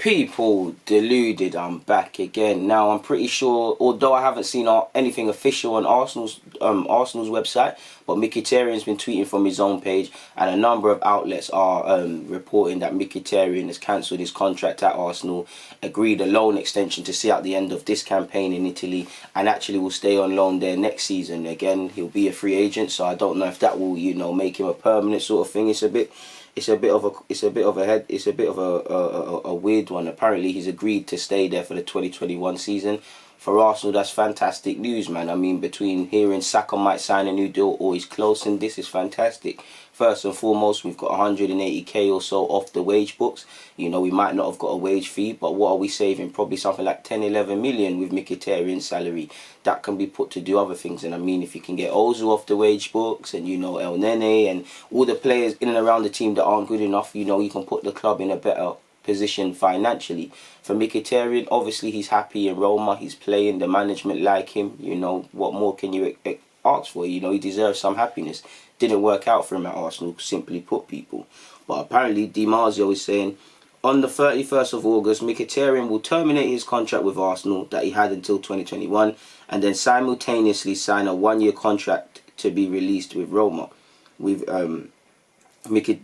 People, Deluded, I'm back again. Now, I'm pretty sure, although I haven't seen anything official on Arsenal's website, but Mkhitaryan's been tweeting from his own page, and a number of outlets are reporting that Mkhitaryan has cancelled his contract at Arsenal, agreed a loan extension to see out the end of this campaign in Italy, and actually will stay on loan there next season. Again, he'll be a free agent, so I don't know if that will, you know, make him a permanent sort of thing. It's a bit of a weird one. Apparently, he's agreed to stay there for the 2021 season. For Arsenal, that's fantastic news, man. I mean, between hearing Saka might sign a new deal or he's close, and this is fantastic. First and foremost, we've got 180k or so off the wage books. You know, we might not have got a wage fee, but what are we saving? Probably something like 10-11 million with Mkhitaryan's salary. That can be put to do other things. And I mean, if you can get Ozil off the wage books, and, you know, El Nene and all the players in and around the team that aren't good enough, you know, you can put the club in a better position financially. For Mkhitaryan, obviously he's happy in Roma, he's playing, the management like him, you know, what more can you ask for? You know, he deserves some happiness. Didn't work out for him at Arsenal, simply put, people. But apparently Di Marzio is saying on the 31st of August, Mkhitaryan will terminate his contract with Arsenal that he had until 2021, and then simultaneously sign a one-year contract to be released with Roma. With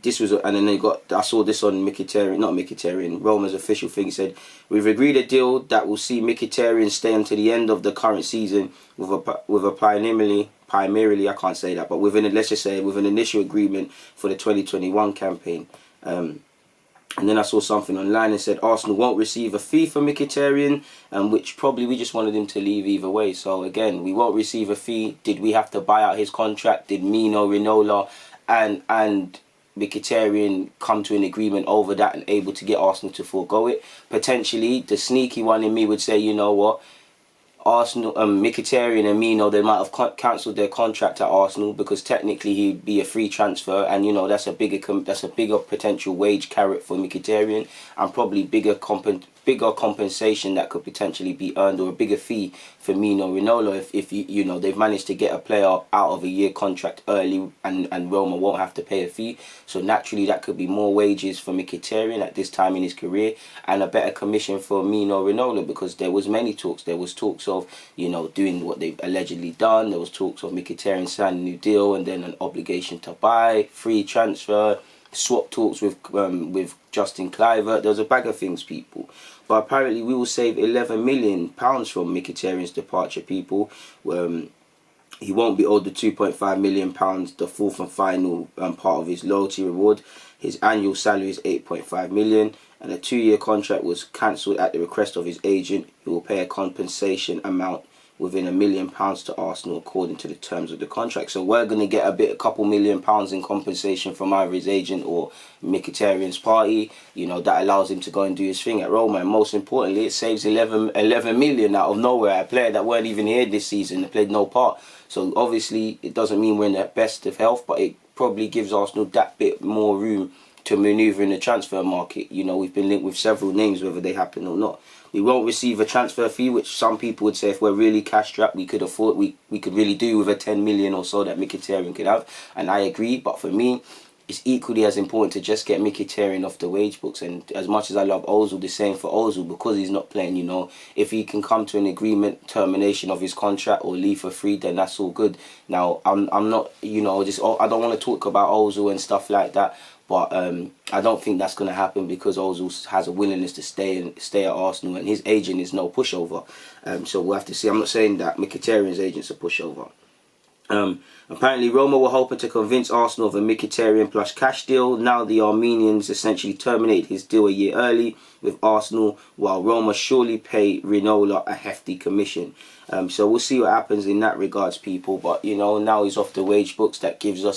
this was, and then they got, I saw this on Roma's official thing. Said, we've agreed a deal that will see Mkhitaryan stay until the end of the current season with a primarily, I can't say that, but let's just say with an initial agreement for the 2021 campaign. And then I saw something online and said Arsenal won't receive a fee for Mkhitaryan, which probably we just wanted him to leave either way. So again, we won't receive a fee. Did we have to buy out his contract? Did Mino, Rinola and Mkhitaryan come to an agreement over that and able to get Arsenal to forego it? Potentially, the sneaky one in me would say, you know what, Arsenal, Mkhitaryan and Mino, they might have cancelled their contract at Arsenal because technically he'd be a free transfer, and you know that's a bigger potential wage carrot for Mkhitaryan, and probably bigger compensation that could potentially be earned, or a bigger fee for Mino Rinola if you know they've managed to get a player out of a year contract early, and Roma won't have to pay a fee. So naturally that could be more wages for Mkhitaryan at this time in his career, and a better commission for Mino Rinola, because there was many talks. There was talks of, you know, doing what they've allegedly done. There was talks of Mkhitaryan signing a new deal and then an obligation to buy, free transfer, swap talks with Justin Kluivert. There was a bag of things, people. But apparently we will save £11 million from Mkhitaryan's departure, people. He won't be owed the £2.5 million, the fourth and final part of his loyalty reward. His annual salary is £8.5 million, and a 2-year contract was cancelled at the request of his agent, who will pay a compensation amount within £1 million to Arsenal according to the terms of the contract. So we're going to get a couple £1 million in compensation from either his agent or Mkhitaryan's party. You know, that allows him to go and do his thing at Roma, and most importantly, it saves 11 million out of nowhere. A player that weren't even here this season, that played no part. So obviously it doesn't mean we're in the best of health, but it probably gives Arsenal that bit more room to manoeuvre in the transfer market. You know, we've been linked with several names, whether they happen or not. We won't receive a transfer fee, which some people would say if we're really cash strapped, we could afford, we could really do with a 10 million or so that Mkhitaryan could have. And I agree, but for me, it's equally as important to just get Mkhitaryan off the wage books. And as much as I love Ozil, the same for Ozil, because he's not playing, you know, if he can come to an agreement, termination of his contract or leave for free, then that's all good. Now, I'm not, you know, I don't want to talk about Ozil and stuff like that. But I don't think that's going to happen, because Ozil has a willingness to stay at Arsenal, and his agent is no pushover. So we'll have to see. I'm not saying that Mkhitaryan's agent's a pushover. Apparently Roma were hoping to convince Arsenal of a Mkhitaryan plus cash deal. Now the Armenians essentially terminated his deal a year early with Arsenal, while Roma surely pay Rinola a hefty commission. So we'll see what happens in that regards, people. But you know, now he's off the wage books. That gives us